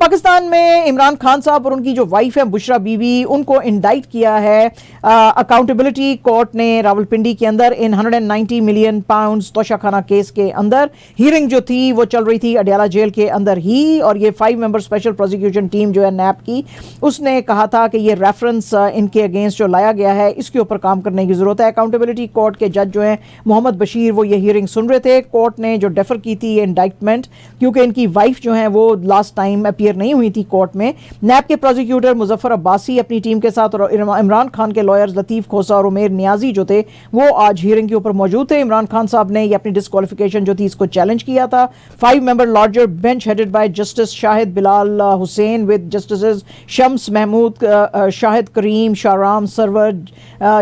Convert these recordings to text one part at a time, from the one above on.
पाकिस्तान में इमरान खान साहब और उनकी जो वाइफ है बुशरा बीवी, उनको इंडाइट किया है अकाउंटेबिलिटी कोर्ट ने रावलपिंडी के अंदर इन 190 मिलियन पाउंड्स तोशाखाना केस के अंदर। हियरिंग जो थी वो चल रही थी अडियाला जेल के अंदर ही, और ये 5 मेंबर स्पेशल प्रोसिक्यूशन टीम जो है नैप की, उसने कहा था कि ये रेफरेंस इनके अगेंस्ट जो लाया गया है इसके ऊपर काम करने की जरूरत है। अकाउंटेबिलिटी कोर्ट के जज जो हैं मोहम्मद बशीर, वो ये हियरिंग सुन रहे थे। कोर्ट ने जो डेफर की थी ये इंडाइटमेंट, क्योंकि इनकी वाइफ जो है वो लास्ट टाइम अपीयर नहीं हुई थी कोर्ट में। नैब के प्रोसिक्यूटर मुजफ्फर अब्बासी अपनी टीम के साथ और इमरान खान के लॉयर्स लतीफ खोसा और उमेर नियाजी जो थे वो आज हियरिंग के ऊपर मौजूद थे। इमरान खान साहब ने ये अपनी डिस्क्वालिफिकेशन जो थी इसको चैलेंज किया था। 5 member larger bench headed by justice Shahid Bilal Hussain with justice Shams Mahmood, Shahid Karim, Shahram Sarwar,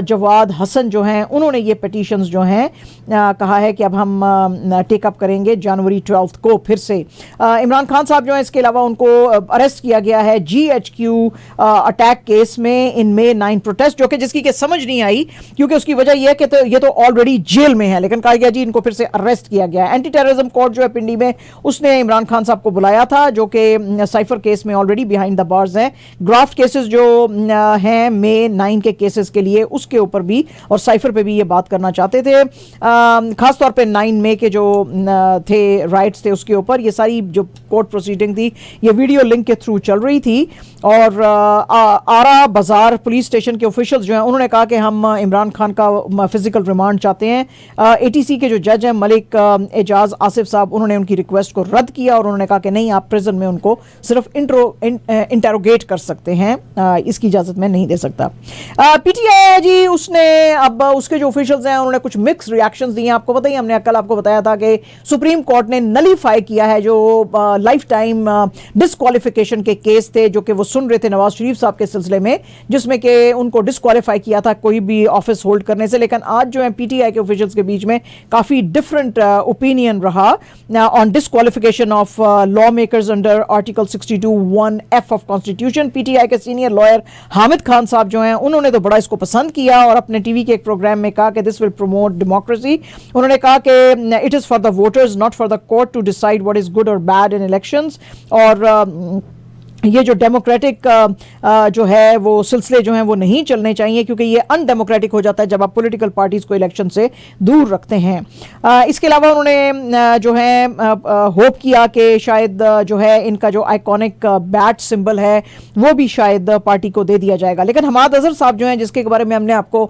Jawad Hassan जो हैं, उन्होंने ये पिटीशंस जो हैं कहा है कि अब हम टेकअप करेंगे जनवरी 12 को फिर से। इमरान खान साहब जो हैं, इसके अलावा उनको अरेस्ट किया गया है GHQ अटैक केस में इन May 9 प्रोटेस्ट, जो कि जिसकी के समझ नहीं आई, क्योंकि उसकी वजह यह है कि ये तो ऑलरेडी जेल में है, लेकिन कहा गया जी इनको फिर से अरेस्ट किया गया है। एंटी टेररिज्म कोर्ट जो है पिंडी में, उसने इमरान खान साहब को बुलाया था, जो कि साइफर केस में ऑलरेडी बिहाइंड द बार्स हैं। ग्राफ्ट केसेस जो हैं May 9 के केसेस के लिए, उसके ऊपर भी और साइफर पे भी ये बात करना चाहते थे। खासतौर पे 9 मई के जो थे राइट्स थे उसके ऊपर ये सारी जो कोर्ट प्रोसीडिंग थी ये वीडियो लिंक के थ्रू चल रही थी। और आरा बाजार पुलिस स्टेशन के ऑफिशियल्स जो हैं उन्होंने कहा कि हम इमरान खान का फिजिकल रिमांड चाहते हैं। ATC के जो जज हैं मलिक एजाज आसिफ साहब, उन्होंने उनकी रिक्वेस्ट को रद्द किया और उन्होंने कहा कि नहीं, आप प्रिजन में उनको सिर्फ इंटेरोगेट कर सकते हैं, इसकी इजाजत मैं नहीं दे सकता। PTI है जी, उसने अब उसके जो ऑफिशियल्स हैं उन्होंने कुछ मिक्स रिएक्शंस दिए। आपको पता ही, हमने कल आपको बताया था कि सुप्रीम कोर्ट ने नलीफाई किया है जो लाइफ टाइम डिस्क्वालिफिकेशन के केस थे जो कि वो सुन रहे थे नवाज शरीफ साहब के सिलसिले में, जिसमें कि उनको डिस्क्वालीफाई किया था कोई भी ऑफिस होल्ड करने से। लेकिन आज जो है PTI के ऑफिशियल्स के बीच में काफी डिफरेंट ओपिनियन रहा on disqualification of law makers under article 62(1)(f) of constitution. PTI के सीनियर लॉयर हामिद खान साहब जो हैं उन्होंने तो बड़ा इसको पसंद किया और अपने टीवी के एक प्रोग्राम में कहा कि दिस विल प्रमोट डेमोक्रेसी। उन्होंने कहा कि it is for the voters not for the court to decide what is good और बैड इन इलेक्शंस। और ये जो डेमोक्रेटिक जो है वो सिलसिले जो हैं वो नहीं चलने चाहिए, क्योंकि ये अनडेमोक्रेटिक हो जाता है जब आप पॉलिटिकल पार्टीज को इलेक्शन से दूर रखते हैं। इसके अलावा उन्होंने जो है होप किया कि शायद जो है इनका जो आइकॉनिक बैट सिंबल है वो भी शायद पार्टी को दे दिया जाएगा। लेकिन हमाद अजहर साहब जो हैं, जिसके बारे में हमने आपको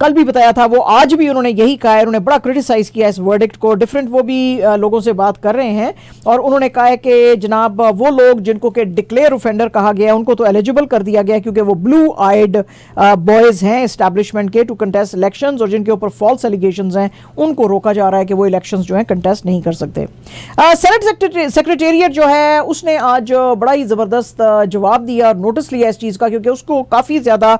कल भी बताया था, वो आज भी उन्होंने यही कहा है। उन्होंने बड़ा क्रिटिसाइज किया इस वर्डिक्ट को, डिफरेंट वो भी लोगों से बात कर रहे हैं और उन्होंने कहा है कि जनाब वो लोग जिनको कि डिक्लेयर ऑफेंडर कहा गया उनको तो एलिजिबल कर दिया गया क्योंकि वो ब्लू आइड बॉयज हैं एस्टैब्लिशमेंट के टू कंटेस्ट इलेक्शंस, और जिनके ऊपर फॉल्स एलिगेशंस हैं उनको रोका जा रहा है कि वो इलेक्शंस जो हैं कंटेस्ट नहीं कर सकते। सेनेट सेक्रेटेरिएट जो है उसने आज बड़ा ही जबरदस्त जवाब दिया और नोटिस लिया इस चीज का, क्योंकि उसको काफी ज्यादा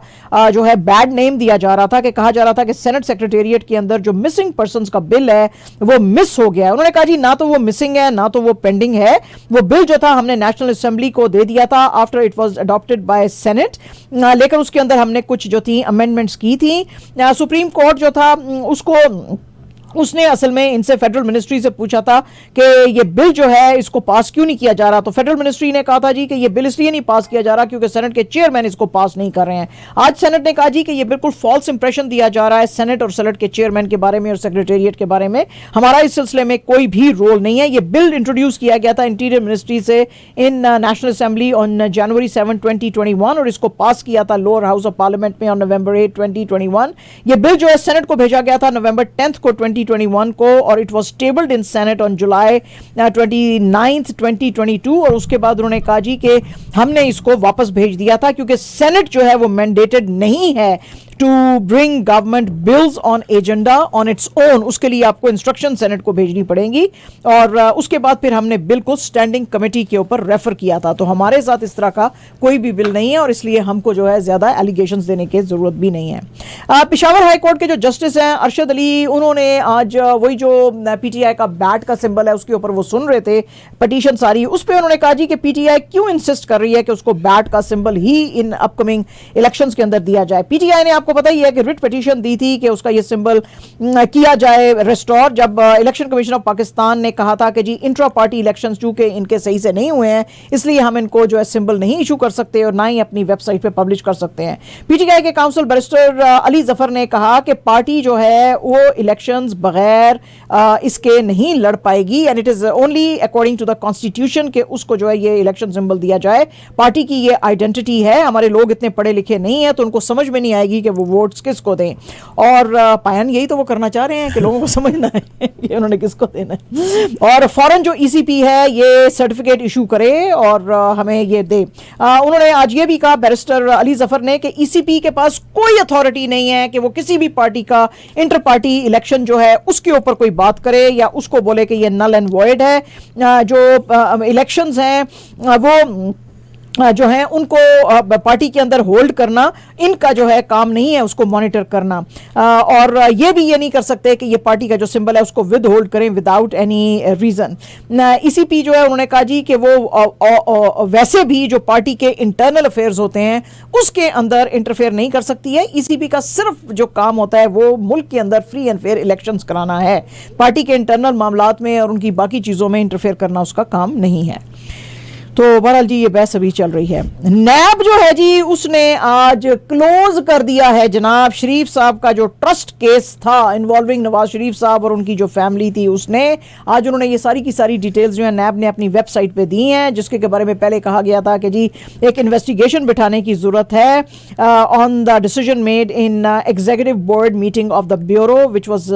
जो है बैड नेम दिया जा रहा था कि कहा जा रहा था कि सेनेट सेक्रेटेरिएट के अंदर जो मिसिंग पर्संस का बिल है वो मिस हो गया है। उन्होंने कहा जी ना तो वो मिसिंग है ना तो वो पेंडिंग है, वो बिल जो था हमने नेशनल असेंबली को दे दिया था after it was adopted by senate, लेकिन उसके अंदर हमने कुछ जो थी अमेंडमेंट्स की थी। सुप्रीम कोर्ट जो था उसने असल में इनसे फेडरल मिनिस्ट्री से पूछा था कि ये बिल जो है इसको पास क्यों नहीं किया जा रहा, तो फेडरल मिनिस्ट्री ने कहा था जी कि ये बिल इसलिए नहीं पास किया जा रहा क्योंकि सेनेट के चेयरमैन इसको पास नहीं कर रहे हैं। आज सेनेट ने कहा जी कि ये बिल्कुल फॉल्स इंप्रेशन दिया जा रहा है सेनेट और सेनेट के चेयरमैन के बारे में और सेक्रेटेरिएट के बारे में, हमारा इस सिलसिले में कोई भी रोल नहीं है। ये बिल इंट्रोड्यूस किया गया था इंटीरियर मिनिस्ट्री से इन नेशनल असेंबली ऑन जनवरी 7, 2021 और इसको पास किया था लोअर हाउस ऑफ पार्लियामेंट में ऑन November 8, 2021। ये बिल जो है सेनेट को भेजा गया था November 10 को 2021 को, और it was tabled in senate on July 29, 2022, और उसके बाद उन्होंने कहा जी कि हमने इसको वापस भेज दिया था क्योंकि सेनेट जो है वो मैंडेटेड नहीं है to bring government bills on agenda on its own, उसके लिए आपको इंस्ट्रक्शन सेनेट को भेजनी पड़ेगी। और उसके बाद फिर हमने बिल को स्टैंडिंग कमेटी के ऊपर रेफर किया था, तो हमारे साथ इस तरह का कोई भी बिल नहीं है और इसलिए हमको जो है ज्यादा एलिगेशंस देने की जरूरत भी नहीं है। पेशावर हाई कोर्ट के जो जस्टिस हैं अरशद अली, उन्होंने आज वही जो PTI का बैट का सिंबल है उसके ऊपर वो सुन रहे थे पिटीशन सारी, उस पर उन्होंने कहा जी कि PTI क्यों इंसिस्ट कर रही है कि उसको बैट का symbol he in upcoming elections के अंदर दिया जाए। PTI ने आपको पता ही है कि रिट पिटीशन दी थी कि उसका ये सिंबल किया जाए रेस्टोर, जब इलेक्शन कमीशन ऑफ पाकिस्तान ने कहा था कि जी इंट्रा पार्टी इलेक्शंस चूंकि इनके सही से नहीं हुए हैं इसलिए हम इनको जो है सिंबल नहीं इशू कर सकते और ना ही अपनी वेबसाइट पे पब्लिश कर सकते हैं। पीटीआई के काउंसिल बैरिस्टर अली जफर ने कहा कि पार्टी जो है वो इलेक्शंस बगैर इसके नहीं लड़ पाएगी and it is only according to the constitution के उसको जो है ये इलेक्शन सिंबल दिया जाए। पार्टी की ये आइडेंटिटी है, हमारे लोग इतने पढ़े लिखे नहीं है तो उनको समझ में नहीं आएगी कि वो वोट्स किसको दें, और पायन यही तो वो करना चाह रहे हैं कि लोगों को समझना है कि उन्होंने किसको देना है और फौरन जो ईसीपी है ये सर्टिफिकेट इशू करे और हमें ये दे। उन्होंने आज ये भी कहा बैरिस्टर अली जफर ने कि ईसीपी के पास कोई अथॉरिटी नहीं है कि वो किसी भी पार्टी का इंटर पार्टी इलेक्शन जो है उसके ऊपर कोई बात करे या उसको बोले कि ये नल एंड वॉइड है। जो इलेक्शंस हैं वो जो है उनको पार्टी के अंदर होल्ड करना इनका जो है काम नहीं है, उसको मॉनिटर करना, और ये भी ये नहीं कर सकते कि ये पार्टी का जो सिंबल है उसको विद होल्ड करें विदाउट एनी रीजन। ईसीपी जो है उन्होंने कहा जी कि वो वैसे भी जो पार्टी के इंटरनल अफेयर्स होते हैं उसके अंदर इंटरफेयर नहीं कर सकती है। ईसीपी का सिर्फ जो काम होता है वो मुल्क के अंदर फ्री एंड फेयर इलेक्शंस कराना है, पार्टी के इंटरनल मामलात में और उनकी बाकी चीज़ों में इंटरफेयर करना उसका काम नहीं है। तो बहरहाल जी ये बहस अभी चल रही है। नैब जो है जी उसने आज क्लोज कर दिया है जनाब शरीफ साहब का जो ट्रस्ट केस था इन्वॉल्विंग नवाज शरीफ साहब और उनकी जो फैमिली थी, उसने आज उन्होंने ये सारी की सारी डिटेल्स जो है नैब ने अपनी वेबसाइट पे दी हैं, जिसके के बारे में पहले कहा गया था कि जी एक इन्वेस्टिगेशन बिठाने की जरूरत है on the decision made in executive board meeting of the bureau which was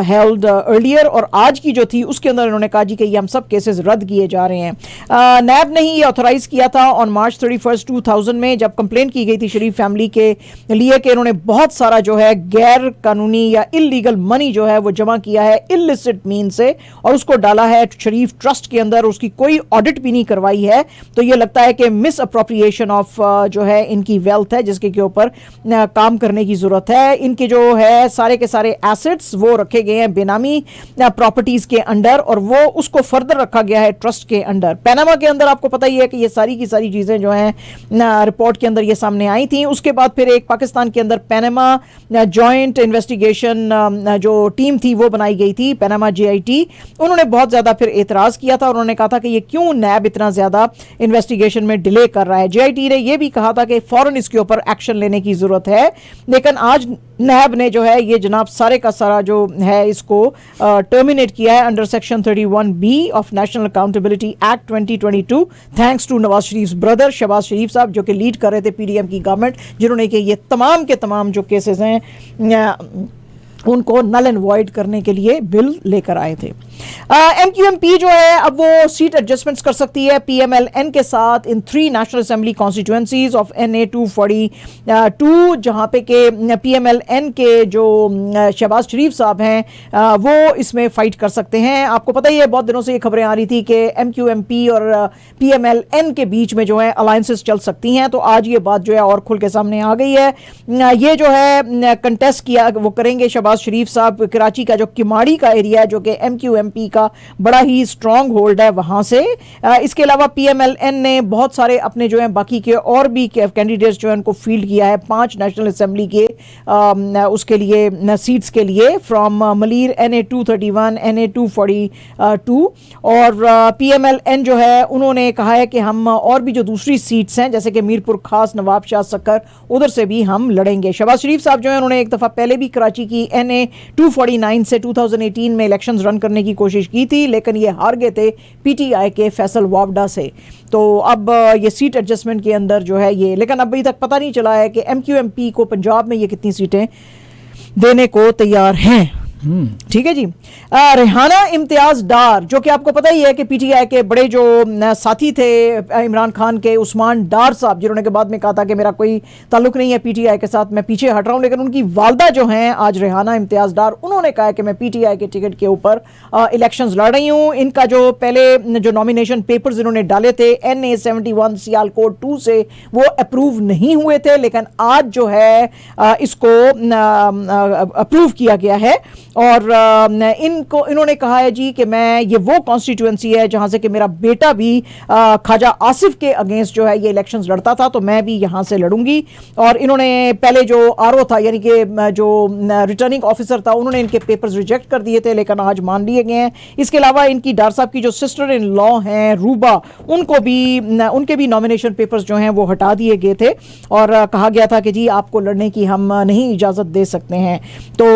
held earlier, और आज की जो थी उसके अंदर उन्होंने कहा जी कि ये हम सब केसेस रद्द किए जा रहे हैं। नैब ने ही ये ऑथराइज किया था ऑन मार्च 31, 2000 में जब कंप्लेंट की गई थी शरीफ फैमिली के लिए कि इन्होंने बहुत सारा जो है गैर कानूनी या इलीगल मनी जो है वो जमा किया है इलिसिट मीन से और उसको डाला है शरीफ ट्रस्ट के अंदर, उसकी कोई ऑडिट भी नहीं करवाई है। तो ये लगता है कि मिस अप्रोप्रिएशन ऑफ जो है इनकी वेल्थ है जिसके के ऊपर काम करने की जरूरत है। इनके जो है सारे के सारे एसेट्स वो रखे गए हैं बेनामी प्रॉपर्टीज के अंडर और वो उसको फर्दर रखा गया है ट्रस्ट के अंडर। पैनामा के अंदर आपको पता ही है कि ये सारी की सारी चीजें जो हैं रिपोर्ट के अंदर ये सामने आई थी। उसके बाद फिर एक पाकिस्तान के अंदर पैनामा जॉइंट इन्वेस्टिगेशन जो टीम थी वो बनाई गई थी, पैनामा JIT। उन्होंने बहुत ज्यादा फिर एतराज किया था और उन्होंने कहा था कि ये क्यों नैब इतना ज्यादा इन्वेस्टिगेशन में डिले कर रहा है। JIT ने ये भी कहा था कि फौरन इसके ऊपर एक्शन लेने की जरूरत है, लेकिन आज नैब ने जो है ये जनाब सारे का सारा जो है इसको टर्मिनेट किया है under section 31B of national accountability act 2022 thanks to Nawaz Sharif brother Shahbaz Sharif sahab जो कि लीड कर रहे थे PDM की गवर्नमेंट, जिन्होंने कि ये तमाम के तमाम जो केसेस हैं उनको नल एंड वॉइड करने के लिए बिल लेकर आए थे। MQMP जो है अब वो सीट एडजस्टमेंट्स कर सकती है PMLN के साथ इन 3 national assembly constituencies of NA 242, जहां पे के PMLN के जो शहबाज शरीफ साहब हैं वो इसमें फाइट कर सकते हैं। आपको पता ही है बहुत दिनों से ये खबरें आ रही थी कि MQMP और PMLN के बीच में जो है अलायंसेस चल सकती हैं, तो आज ये बात जो है और खुल के सामने आ गई है। ये जो है कंटेस्ट किया वो करेंगे शहबाज शरीफ साहब कराची का जो किमाड़ी का एरिया है जो कि MQMP का बड़ा ही स्ट्रॉन्ग होल्ड है वहां से। इसके अलावा PMLN ने बहुत सारे अपने जो है बाकी के और भी कैंडिडेट्स जो है उनको फील्ड किया है 5 नेशनल असेंबली के उसके लिए सीट्स के लिए फ्रॉम मलीर NA 231 NA 242 और PMLN जो है उन्होंने कहा है कि हम और भी जो दूसरी सीट्स हैं जैसे कि मीरपुर खास नवाब शाह सक्कर उधर से भी हम लड़ेंगे। शहबाज शरीफ साहब जो है उन्होंने एक दफा पहले भी कराची की NA 249 से 2018 में इलेक्शंस रन करने की कोशिश की थी, लेकिन ये हार गए थे PTI के फैसल वावडा से। तो अब ये सीट एडजस्टमेंट के अंदर जो है ये, लेकिन अभी तक पता नहीं चला है कि MQMP को पंजाब में ये कितनी सीटें देने को तैयार हैं। ठीक है जी। रेहाना इम्तियाज डार जो कि आपको पता ही है कि PTI के बड़े जो साथी थे इमरान खान के उस्मान डार साहब, जिन्होंने के बाद में कहा था कि मेरा कोई ताल्लुक नहीं है PTI के साथ, मैं पीछे हट रहा हूं, लेकिन उनकी वालदा जो हैं आज रेहाना इम्तियाज डार, उन्होंने कहा कि मैं PTI के टिकट के ऊपर इलेक्शंस लड़ रही हूं। इनका जो पहले जो नॉमिनेशन पेपर्स इन्होंने डाले थे NA 71 सियालकोट 2 से वो अप्रूव नहीं हुए थे, लेकिन आज जो है इसको अप्रूव किया गया है और इन्होंने कहा है जी कि मैं ये वो कॉन्स्टिट्यूएंसी है जहां से कि मेरा बेटा भी ख्वाजा आसिफ के अगेंस्ट जो है ये इलेक्शंस लड़ता था, तो मैं भी यहां से लड़ूंगी। और इन्होंने पहले जो आरओ था यानी कि जो रिटर्निंग ऑफिसर था उन्होंने इनके पेपर्स रिजेक्ट कर दिए थे, लेकिन आज मान लिए गए हैं। इसके अलावा इनकी डार साहब की जो सिस्टर इन लॉ हैं रूबा, उनके भी नॉमिनेशन पेपर्स जो हैं वो हटा दिए गए थे और कहा गया था कि जी आपको लड़ने की हम नहीं इजाज़त दे सकते हैं। तो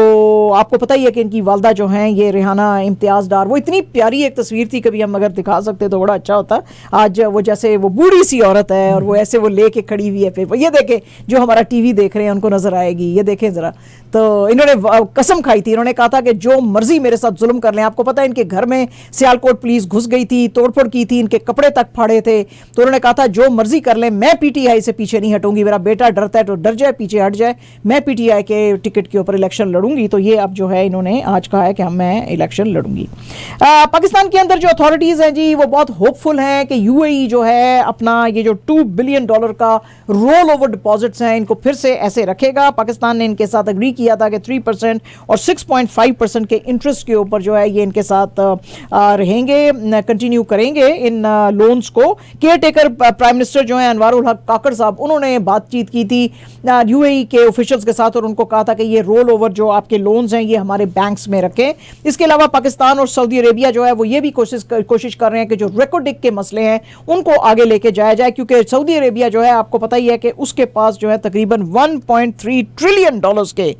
आपको पता ही है कि इनकी वालदा जो हैं ये रेहाना इम्तियाज़ डार, वो इतनी प्यारी एक तस्वीर थी, कभी हम अगर दिखा सकते तो बड़ा अच्छा होता। आज वो जैसे वो बूढ़ी सी औरत है और वो ऐसे वो लेके खड़ी हुई है पेपर, ये देखें जो हमारा टीवी देख रहे हैं उनको नजर आएगी, ये देखें जरा। तो इन्होंने कसम खाई थी, इन्होंने कहा था कि जो मर्जी मेरे साथ जुल्म कर लें। आपको पता है इनके घर में सियालकोट पुलिस घुस गई थी, तोड़फोड़ की थी, इनके कपड़े तक फाड़े थे, तो उन्होंने कहा था जो मर्जी कर लें मैं पीटीआई से पीछे नहीं हटूंगी। मेरा बेटा डरता है तो डर जाए, पीछे हट जाए, मैं पीटीआई के टिकट के ऊपर इलेक्शन लड़ूंगी। तो ये अब जो है इन्होंने आज कहा है कि मैं इलेक्शन लड़ूंगी। पाकिस्तान के अंदर जो अथॉरिटीज हैं जी वो बहुत होपफुल हैं कि यूएई जो है अपना ये जो $2 बिलियन का रोल ओवर डिपॉजिट्स हैं इनको फिर से ऐसे रखेगा। पाकिस्तान ने इनके साथ एग्री किया था कि 3% और 6.5% के इंटरेस्ट के ऊपर जो है ये इनके साथ रहेंगे, कंटिन्यू करेंगे इन लोन्स को। केयर टेकर प्राइम मिनिस्टर जो है अनवारुल हक काकड़ साहब, उन्होंने बातचीत की थी यूएई के ऑफिशियल्स के साथ और उनको कहा था कि ये रोल ओवर जो आपके लोन्स हैं ये हमारे बैंक्स में रखें। इसके अलावा पाकिस्तान और सऊदी अरेबिया जो है वो ये भी कोशिश कर रहे हैं कि जो रेकोडिक के मसले हैं उनको आगे लेके जाया जाए, क्योंकि सऊदी अरेबिया जो है आपको पता ही है कि उसके पास जो है तकरीबन $1.3 ट्रिलियन के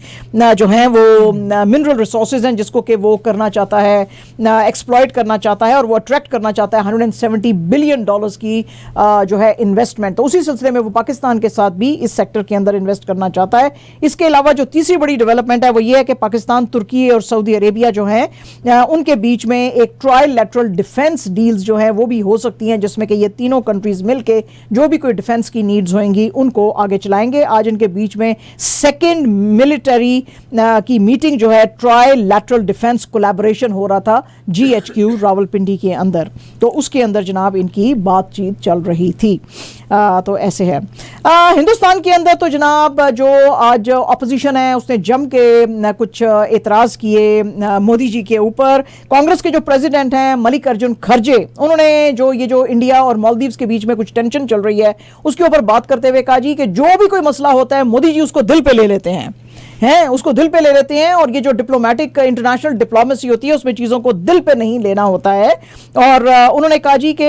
जो हैं वो मिनरल रिसोर्सेज हैं जिसको कि वो करना चाहता है, एक्सप्लॉइट करना चाहता है और वो अट्रैक्ट करना चाहता है $170 बिलियन की जो है इन्वेस्टमेंट। तो उसी सिलसिले में वो पाकिस्तान के साथ भी इस सेक्टर के अंदर इन्वेस्ट करना चाहता है। इसके अलावा जो तीसरी बड़ी डेवलपमेंट है वो ये है कि पाकिस्तान, तुर्की और सऊदी अरेबिया जो है उनके बीच में एक ट्राइलैटरल डिफेंस डील्स जो है वो भी हो सकती हैं, जिसमें कि ये तीनों कंट्रीज मिलके जो भी कोई डिफेंस की नीड्स होंगी उनको आगे चलाएंगे। आज इनके बीच में सेकेंड मिलिट्री की मीटिंग जो है ट्राइलैटरल डिफेंस कोलैबोरेशन हो रहा था GHQ रावलपिंडी के अंदर, तो उसके अंदर जनाब इनकी बातचीत चल रही थी। तो ऐसे है हिंदुस्तान के अंदर। तो जनाब जो आज अपोजिशन है उसने जम के कुछ एतराज़ किए मोदी जी के ऊपर। कांग्रेस के जो प्रेसिडेंट हैं मल्लिकार्जुन खड़गे, उन्होंने जो ये जो इंडिया और मालदीव्स के बीच में कुछ टेंशन चल रही है उसके ऊपर बात करते हुए कहा जी कि जो भी कोई मसला होता है मोदी जी उसको दिल पे ले लेते हैं, उसको दिल पे ले लेते हैं और ये जो डिप्लोमेटिक इंटरनेशनल डिप्लोमेसी होती है उसमें चीज़ों को दिल पे नहीं लेना होता है। और उन्होंने कहा जी कि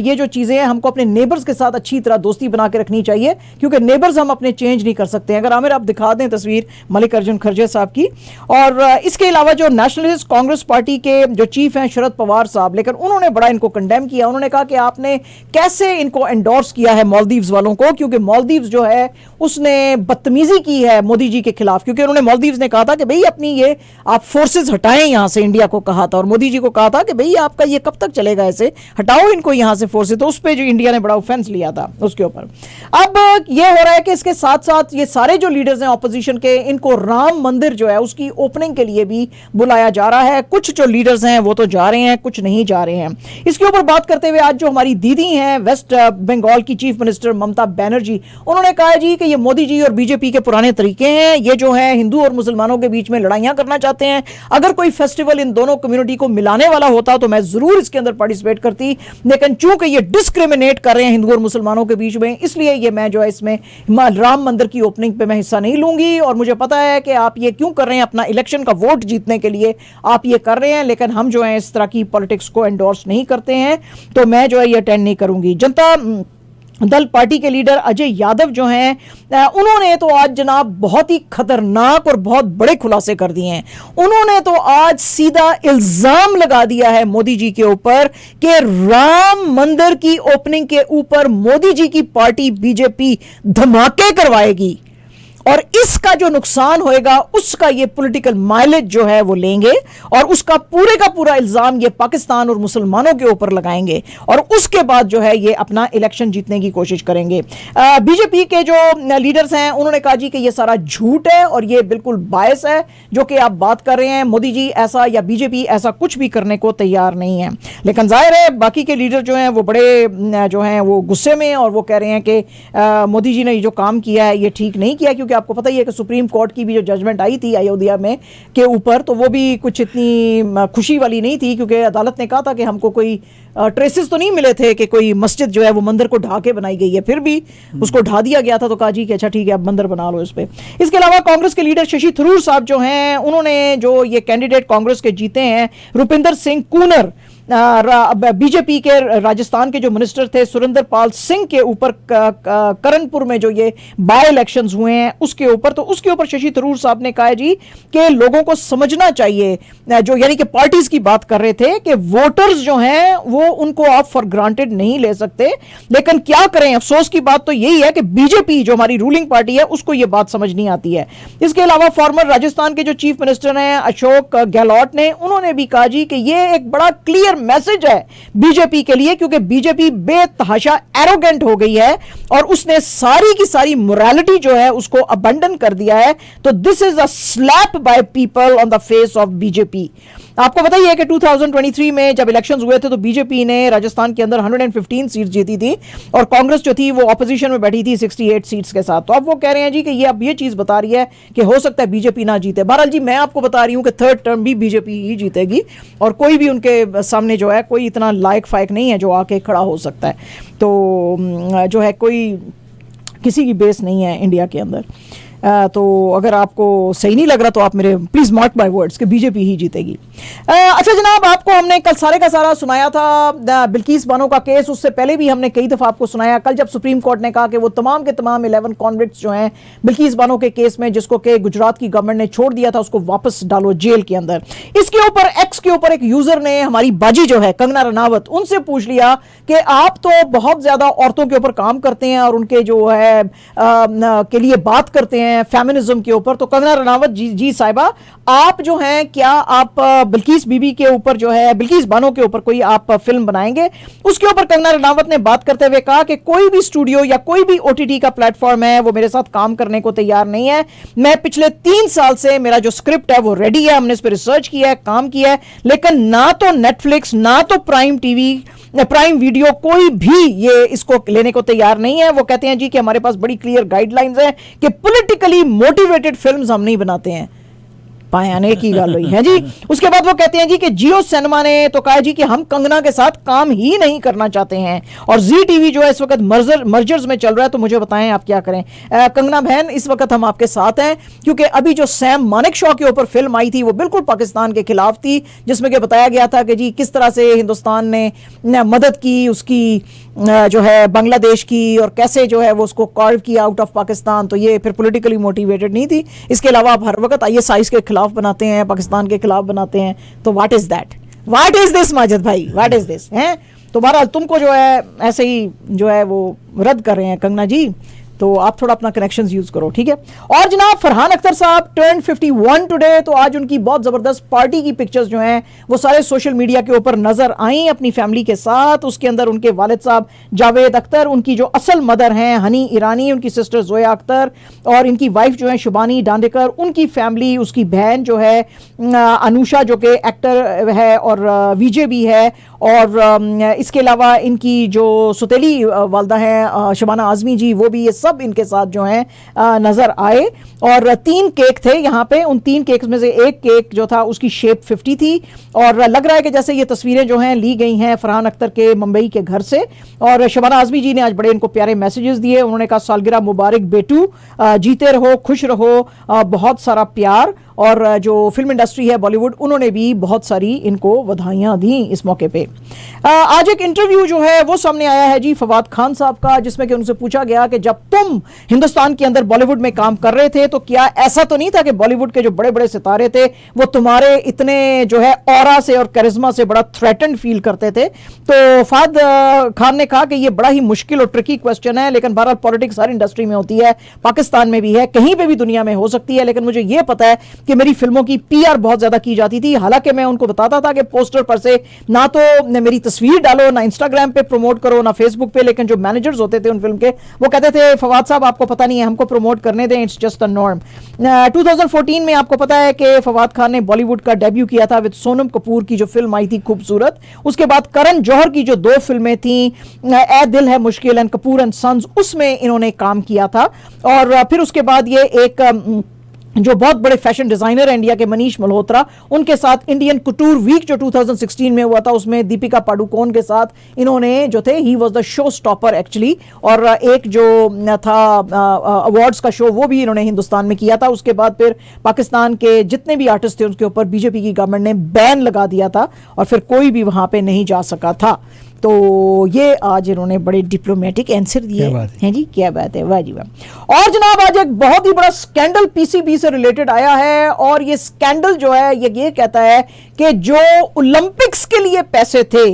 ये जो चीज़ें हैं हमको अपने नेबर्स के साथ अच्छी तरह दोस्ती बना के रखनी चाहिए, क्योंकि नेबर्स हम अपने चेंज नहीं कर सकते हैं। अगर आमिर आप दिखा दें तस्वीर मल्लिकार्जुन खड़गे साहब की। और इसके अलावा जो नेशनलिस्ट कांग्रेस पार्टी के जो चीफ हैं शरद पवार साहब, लेकिन उन्होंने बड़ा इनको कंडेम किया। उन्होंने कहा कि आपने कैसे इनको एंडोर्स किया है मालदीव्स वालों को, क्योंकि मालदीव्स जो है उसने बदतमीजी की है मोदी जी के खिलाफ, क्योंकि उन्होंने मालदीव्स ने कहा था कि भाई अपनी ये आप फोर्सेस हटाएं यहां से, इंडिया को कहा था और मोदी जी को कहा था कि भाई आपका ये कब तक चलेगा, ऐसे हटाओ इनको यहां से फोर्सेस। तो उस पर जो इंडिया ने बड़ा ऑफेंस लिया था उसके ऊपर। अब ये हो रहा है कि इसके साथ साथ ये सारे जो लीडर्स हैं ऑपोजिशन के, इनको राम मंदिर जो है उसकी ओपनिंग के लिए भी बुलाया जा रहा है। कुछ जो लीडर्स हैं वो तो जा रहे हैं, कुछ नहीं जा रहे हैं। इसके ऊपर बात करते हुए आज जो हमारी दीदी हैं वेस्ट बंगाल की चीफ मिनिस्टर ममता बनर्जी, उन्होंने कहा जी कि ये मोदी जी और बीजेपी के पुराने तरीके हैं। ये जो है हिंदू और मुसलमानों के बीच में लड़ाइयां करना चाहते हैं। अगर कोई फेस्टिवल इन दोनों कम्युनिटी को मिलाने वाला होता तो मैं जरूर इसके अंदर पार्टिसिपेट करती, लेकिन चूंकि ये डिस्क्रिमिनेट कर रहे हैं हिंदू और मुसलमानों के बीच में, इसलिए ये मैं जो है इसमें राम मंदिर की ओपनिंग पे मैं हिस्सा नहीं लूंगी। और मुझे पता है कि आप ये क्यों कर रहे हैं, अपना इलेक्शन का वोट जीतने के लिए आप ये कर रहे हैं, लेकिन हम जो है इस तरह की पॉलिटिक्स को एंडोर्स नहीं करते हैं, तो मैं जो है ये अटेंड नहीं करूंगी। जनता दल पार्टी के लीडर अजय यादव जो हैं उन्होंने तो आज जनाब बहुत ही खतरनाक और बहुत बड़े खुलासे कर दिए हैं। उन्होंने तो आज सीधा इल्जाम लगा दिया है मोदी जी के ऊपर कि राम मंदिर की ओपनिंग के ऊपर मोदी जी की पार्टी बीजेपी धमाके करवाएगी और इसका जो नुकसान होएगा उसका ये पॉलिटिकल माइलेज जो है वो लेंगे और उसका पूरे का पूरा इल्जाम ये पाकिस्तान और मुसलमानों के ऊपर लगाएंगे और उसके बाद जो है ये अपना इलेक्शन जीतने की कोशिश करेंगे। बीजेपी के जो लीडर्स हैं उन्होंने कहा जी कि ये सारा झूठ है और ये बिल्कुल बायस है जो कि आप बात कर रहे हैं। मोदी जी ऐसा या बीजेपी ऐसा कुछ भी करने को तैयार नहीं है, लेकिन जाहिर है बाकी के लीडर जो हैं वो बड़े जो हैं वो गुस्से में और वो कह रहे हैं कि मोदी जी ने जो काम किया है ये ठीक नहीं किया, क्योंकि क्योंकि आपको पता ही है कि सुप्रीम कोर्ट की भी जो जजमेंट आई थी अयोध्या में के ऊपर, तो वो भी कुछ इतनी खुशी वाली नहीं थी, क्योंकि अदालत ने कहा था कि हमको कोई ट्रेसेस तो नहीं मिले थे कि कोई मस्जिद जो है वो मंदिर को ढा के बनाई गई है, फिर भी उसको ढा दिया गया था। तो कहा जी कि अच्छा ठीक है, अब मंदिर बना लो इस पे। इसके अलावा कांग्रेस के लीडर शशि थरूर साहब जो हैं, उन्होंने जो ये कैंडिडेट कांग्रेस के जीते हैं रुपिंदर सिंह कूनर, बीजेपी के राजस्थान के जो मिनिस्टर थे सुरेंद्र पाल सिंह के ऊपर करणपुर में जो ये बाय इलेक्शंस हुए हैं उसके ऊपर, तो उसके ऊपर शशि थरूर साहब ने कहा जी कि लोगों को समझना चाहिए, जो यानी कि पार्टीज की बात कर रहे थे कि वोटर्स जो हैं वो उनको आप फॉर ग्रांटेड नहीं ले सकते। लेकिन क्या करें, अफसोस की बात तो यही है कि बीजेपी जो हमारी रूलिंग पार्टी है उसको ये बात समझ नहीं आती है। इसके अलावा फॉर्मर राजस्थान के जो चीफ मिनिस्टर हैं अशोक गहलोत ने, उन्होंने भी कहा जी कि ये एक बड़ा क्लियर मैसेज है बीजेपी के लिए, क्योंकि बीजेपी बेतहाशा एरोगेंट हो गई है और उसने सारी की सारी मोरालिटी जो है उसको अबंडन कर दिया है। तो this is a slap by people on the face of BJP. आपको पता ही है कि 2023 में जब इलेक्शंस हुए थे तो बीजेपी ने राजस्थान के अंदर 115 सीट जीती थी और कांग्रेस जो थी वो ऑपोजिशन में बैठी थी 68 सीट्स के साथ। तो अब वो कह रहे हैं जी कि ये अब ये चीज बता रही है कि हो सकता है बीजेपी ना जीते। बहरहाल जी मैं आपको बता रही हूं कि थर्ड टर्म भी बीजेपी ही जीतेगी और कोई भी उनके सामने जो है कोई इतना लायक फायक नहीं है जो आके खड़ा हो सकता है। तो जो है कोई किसी की बेस नहीं है इंडिया के अंदर। तो अगर आपको सही नहीं लग रहा तो आप मेरे प्लीज मार्क माय वर्ड्स कि बीजेपी ही जीतेगी। अच्छा जनाब, आपको हमने कल सारे का सारा सुनाया था बिल्किस बानो का केस, उससे पहले भी हमने कई दफा आपको सुनाया। कल जब सुप्रीम कोर्ट ने कहा कि वो तमाम के तमाम 11 कॉन्विक्ट्स जो हैं बिल्किस बानो के केस में, जिसको कि गुजरात की गवर्नमेंट ने छोड़ दिया था, उसको वापस डालो जेल के अंदर। इसके ऊपर एक्स के ऊपर एक यूजर ने हमारी बाजी जो है कंगना रनावत, उनसे पूछ लिया कि आप तो बहुत ज्यादा औरतों के ऊपर काम करते हैं और उनके जो है के लिए बात करते हैं फेमिनिज्म के ऊपर। तो कंगना रनावत जी साहिबा, आप जो हैं क्या आप बिल्किस बीबी के ऊपर जो है बिल्किस बानो के ऊपर कोई आप फिल्म बनाएंगे? उसके ऊपर कंगना रनावत ने बात करते हुए कहा कि कोई भी स्टूडियो या कोई भी ओटीटी का प्लेटफॉर्म है वो मेरे साथ काम करने को तैयार नहीं है। मैं पिछले 3 साल से मेरा जो स्क्रिप्ट है वो रेडी है, हमने इस पर रिसर्च किया है, काम किया है, लेकिन ना तो नेटफ्लिक्स ना तो प्राइम वीडियो कोई भी ये इसको लेने को तैयार नहीं है। वो कहते हैं जी कि हमारे पास बड़ी क्लियर गाइडलाइंस है कि पॉलिटिकली मोटिवेटेड फिल्म्स हम नहीं बनाते हैं। पायाने की गल हुई है जी। उसके बाद वो कहते हैं जी कि जियो सिनेमा ने तो कहा जी कि हम कंगना के साथ काम ही नहीं करना चाहते हैं और जी टीवी जो है इस वक्त मर्जर्स में चल रहा है। तो मुझे बताएं आप क्या करें। कंगना बहन, इस वक्त हम आपके साथ हैं क्योंकि अभी जो सैम मानेकशॉ के ऊपर फिल्म आई थी वो बिल्कुल पाकिस्तान के खिलाफ थी, जिसमें कि बताया गया था कि जी किस तरह से हिंदुस्तान ने मदद की उसकी जो है बांग्लादेश की और कैसे जो है वो उसको कार्व किया आउट ऑफ पाकिस्तान। तो ये फिर पॉलिटिकली मोटिवेटेड नहीं थी। इसके अलावा आप हर वक्त आईएसआई के खिलाफ बनाते हैं, पाकिस्तान के खिलाफ बनाते हैं। तो what is that, what is this Majid भाई, व्हाट इज दिस हैं? तो बहरहाल तुमको जो है ऐसे ही जो है वो रद्द कर रहे हैं कंगना जी, तो आप थोड़ा अपना कनेक्शंस यूज करो, ठीक है। और जनाब फरहान अख्तर साहब टर्न 51 टुडे, तो आज उनकी बहुत जबरदस्त पार्टी की पिक्चर्स जो हैं वो सारे सोशल मीडिया के ऊपर नजर आई अपनी फैमिली के साथ। उसके अंदर उनके वालिद साहब जावेद अख्तर, उनकी जो असल मदर हैं हनी ईरानी, उनकी सिस्टर जोया अख्तर और इनकी वाइफ जो है शुबानी डांडेकर, उनकी फैमिली, उसकी बहन जो है अनुषा जो कि एक्टर है और वीजे भी है, और इसके अलावा इनकी जो सुतेली वालदा हैं शबाना आजमी जी, वो भी ये सब इनके साथ जो हैं नजर आए। और 3 केक थे यहाँ पे, उन 3 केक में से एक केक जो था उसकी शेप 50 थी और लग रहा है कि जैसे ये तस्वीरें जो हैं ली गई हैं फरहान अख्तर के मुंबई के घर से। और शबाना आजमी जी ने आज बड़े इनको प्यारे मैसेजेस दिए। उन्होंने कहा सालगिरह मुबारक बेटू, जीते रहो, खुश रहो, बहुत सारा प्यार। और जो फिल्म इंडस्ट्री है बॉलीवुड, उन्होंने भी बहुत सारी इनको बधाइयां दी इस मौके पे। आज एक इंटरव्यू जो है वो सामने आया है जी फवाद खान साहब का, जिसमें कि उनसे पूछा गया कि जब तुम हिंदुस्तान के अंदर बॉलीवुड में काम कर रहे थे तो क्या ऐसा तो नहीं था कि बॉलीवुड के जो बड़े बड़े सितारे थे वो तुम्हारे इतने जो है ऑरा से और करिश्मा से बड़ा थ्रेटन्ड फील करते थे? तो फवाद खान ने कहा कि ये बड़ा ही मुश्किल और ट्रिकी क्वेश्चन है, लेकिन बहरहाल पॉलिटिक्स हर इंडस्ट्री में होती है, पाकिस्तान में भी है, कहीं पे भी दुनिया में हो सकती है, लेकिन मुझे ये पता है कि मेरी फिल्मों की पीआर बहुत ज्यादा की जाती थी। हालांकि मैं उनको बताता था कि पोस्टर पर से ना तो मेरी तस्वीर डालो, ना इंस्टाग्राम पे प्रमोट करो, ना फेसबुक पे, लेकिन जो मैनेजर्स होते थे उन फिल्म के वो कहते थे फवाद साहब आपको पता नहीं है, हमको प्रमोट करने दें, इट्स जस्ट अ नॉर्म। 2014 में आपको पता है कि फवाद खान ने बॉलीवुड का डेब्यू किया था विद सोनम कपूर की जो फिल्म आई थी खूबसूरत। उसके बाद करण जौहर की जो 2 फिल्में थी, ए दिल है मुश्किल एंड कपूर एंड सन्स, उसमें इन्होंने काम किया था। और फिर उसके बाद ये एक जो बहुत बड़े फैशन डिजाइनर है इंडिया के, मनीष मल्होत्रा, उनके साथ इंडियन कुटूर वीक जो 2016 में हुआ था, उसमें दीपिका पाडुकोन के साथ इन्होंने जो थे, he was the show stopper actually. और एक जो था अवार्ड्स का शो वो भी इन्होंने हिंदुस्तान में किया था। उसके बाद फिर पाकिस्तान के जितने भी आर्टिस्ट थे उनके ऊपर बीजेपी की गवर्नमेंट ने बैन लगा दिया था और फिर कोई भी वहां पे नहीं जा सका था। तो ये आज इन्होंने बड़े डिप्लोमेटिक आंसर दिए हैं जी, क्या बात है, वाह जी वाह। और जनाब आज एक बहुत ही बड़ा स्कैंडल पीसीबी से रिलेटेड आया है और ये स्कैंडल जो है ये कहता है कि जो ओलंपिक्स के लिए पैसे थे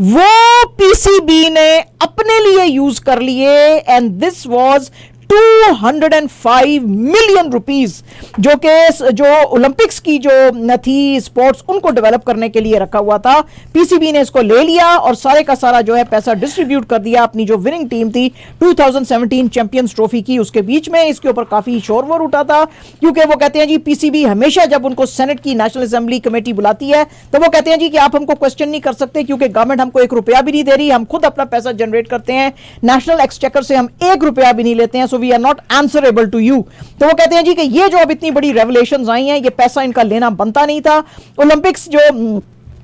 वो पीसीबी ने अपने लिए यूज कर लिए and this was 205 million rupees, जो कि जो ओलंपिक्स की जो थी स्पोर्ट्स उनको डेवलप करने के लिए रखा हुआ था। पीसीबी ने इसको ले लिया और सारे का सारा जो है पैसा डिस्ट्रीब्यूट कर दिया अपनी जो विनिंग टीम थी 2017 चैंपियंस ट्रॉफी की उसके बीच में। इसके ऊपर काफी शोरवोर उठा था क्योंकि वो कहते हैं जी पीसीबी हमेशा जब उनको सेनेट की नेशनल असेंबली कमेटी बुलाती है तो वो कहते हैं जी कि आप हमको क्वेश्चन नहीं कर सकते क्योंकि गवर्नमेंट हमको 1 रुपया भी नहीं दे रही, हम खुद अपना पैसा जनरेट करते हैं, नेशनल एक्सचेकर से हम 1 रुपया भी नहीं लेते हैं, so we are not answerable to you. तो वो कहते हैं जी कि ये जो अब इतनी बड़ी रेवलेशंस आई हैं, ये पैसा इनका लेना बनता नहीं था। ओलंपिक्स जो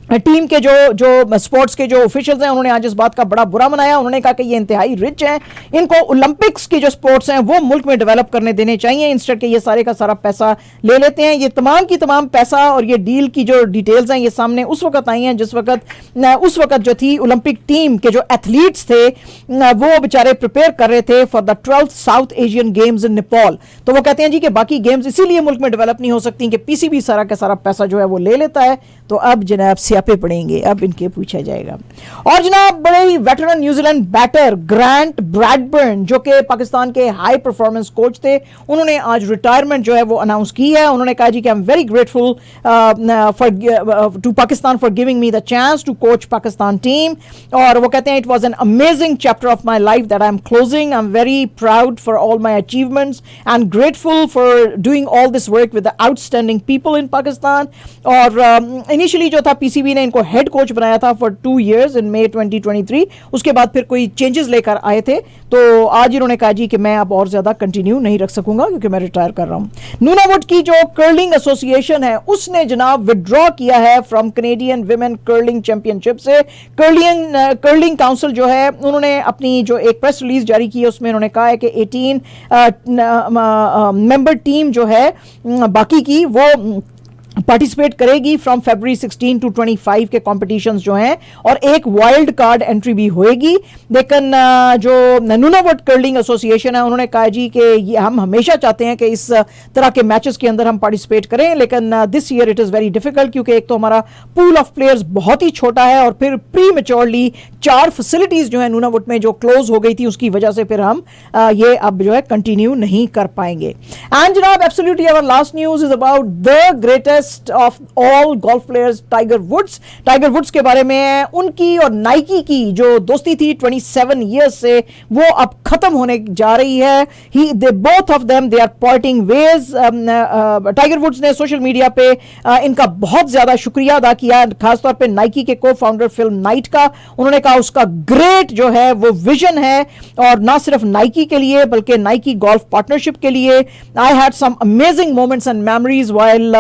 टीम के जो स्पोर्ट्स के जो ऑफिशियल्स हैं उन्होंने आज इस बात का बड़ा बुरा मनाया। उन्होंने कहा कि ये इंतहाई रिच हैं, इनको ओलंपिक्स की जो स्पोर्ट्स हैं वो मुल्क में डेवलप करने देने चाहिए, इंस्टेड के ये सारे का सारा पैसा ले लेते हैं। ये तमाम की तमाम पैसा और ये डील की जो डिटेल्स हैं ये सामने उस वक्त आई हैं जिस वक्त उस वक्त जो थी ओलंपिक टीम के जो एथलीट्स थे वो बेचारे प्रिपेयर कर रहे थे for the 12th South Asian games in Nepal. तो वो कहते हैं जी कि बाकी गेम्स इसीलिए मुल्क में डेवलप नहीं हो सकती कि पीसीबी सारा का सारा पैसा जो है वो ले लेता है। तो अब जनाब पे पड़ेंगे, अब इनके पूछा जाएगा। और जनाब बड़े ही veteran New Zealand batter grant Bradburn जो कि पाकिस्तान के हाई परफॉर्मेंस कोच थे, उन्होंने आज रिटायरमेंट जो है वो अनाउंस की है। उन्होंने कहा जी कि I am very grateful to Pakistan for giving me the chance to coach Pakistan team. और वो कहते हैं it was an amazing chapter of my life that I am closing, I am very proud for all my achievements and grateful for doing all this work with the outstanding people in Pakistan. और initially जो था PCB ने इनको head coach बनाया था for 2 years इन मई 2023, उसके बाद फिर कोई चेंजेस लेकर आए थे। तो आज इन्होंने कहा जी कि मैं अब और ज्यादा कंटिन्यू नहीं रख सकूंगा क्योंकि मैं रिटायर कर रहा हूं। नूनावुड की जो कर्लिंग एसोसिएशन है उसने जनाब विड्रॉ किया है from Canadian women curling championship से। कर्लिंग काउंसिल जो है उन्होंने अपनी जो एक प्रेस रिलीज जारी की है उसमें उन्होंने कहा है कि 18 मेंबर टीम जो है बाकी की वो पार्टिसिपेट करेगी फ्रॉम February 16 to 25 के कॉम्पिटिशन्स जो हैं और एक वाइल्ड कार्ड एंट्री भी होएगी। लेकिन जो नूनावुड कर्लिंग एसोसिएशन है उन्होंने कहा जी कि हम हमेशा चाहते हैं कि इस तरह के मैचेस के अंदर हम पार्टिसिपेट करें, लेकिन this year it is very difficult क्योंकि एक तो हमारा पूल ऑफ प्लेयर्स बहुत ही छोटा है और फिर प्री मेच्योरली 4 फैसिलिटीज़ जो है नूनावुड में जो क्लोज हो गई थी उसकी वजह से फिर हम ये अब जो है कंटिन्यू नहीं कर पाएंगे। एंड जनाब absolutely our last news is about the greatest of all golf players Tiger Woods. Tiger Woods के बारे में उनकी और नाइकी की जो दोस्ती थी 27 ईयर्स से वो अब खत्म होने जा रही है। They both of them they are parting ways. Tiger Woods ने सोशल मीडिया पे इनका बहुत ज्यादा शुक्रिया अदा किया, खासतौर पे नाइकी के को फाउंडर फिल नाइट का। उन्होंने कहा उसका ग्रेट जो है वो विजन है और ना सिर्फ नाइकी के लिए बल्कि नाइकी गोल्फ पार्टनरशिप के लिए। I had some amazing moments and memories while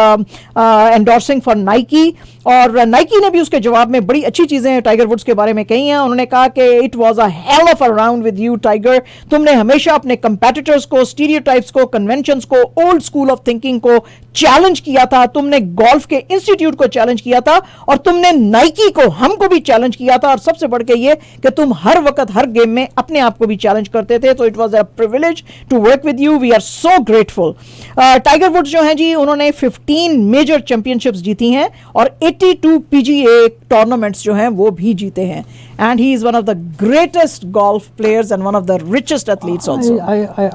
endorsing for Nike. और नाइकी ने भी उसके जवाब में बड़ी अच्छी चीजें टाइगर वुड्स के बारे में कही हैं। उन्होंने कहा कि it was a hell of a round with you tiger, तुमने हमेशा अपने कंपेटिटर्स को, स्टीरियोटाइप्स को, कन्वेंशंस को, ओल्ड स्कूल ऑफ थिंकिंग को चैलेंज किया था, तुमने गोल्फ के इंस्टीट्यूट को चैलेंज किया था और तुमने नाइकी को, हमको भी चैलेंज किया था। और सबसे बढ़ के ये कि तुम हर वक्त हर गेम में अपने आप को भी चैलेंज करते थे। तो it was a privilege to work with you, we are so grateful. Tiger Woods जो हैं जी उन्होंने 15 मेजर चैंपियनशिप्स जीती हैं और 82 PGA टूर्नामेंट्स जो हैं वो भी जीते हैं, and he is one of the greatest golf players and one of the richest athletes also.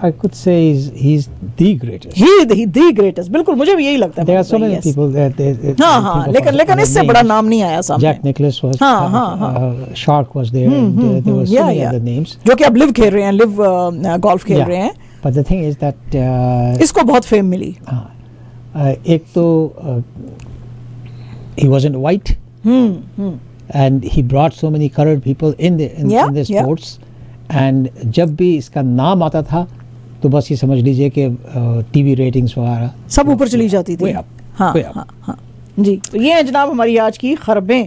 I could say he's the greatest. He the greatest, बिल्कुल मुझे भी यही लगता है. There are so many people that हाँ, लेकिन इससे बड़ा नाम नहीं आया सामने. Jack Nicklaus was, Shark was there, and there were so many other names. जो कि अब लिव खेल रहे हैं, लिव गोल्फ खेल रहे हैं. But the thing is that इसको बहुत फेम मिली. एक तो he wasn't white, and he brought so many colored people in the sports, and जब भी इसका नाम आता था तो बस ये समझ लीजिए कि टीवी रेटिंग्स वगैरह सब ऊपर चली जाती थी. हाँ, जी, तो ये है जनाब हमारी आज की खबरें.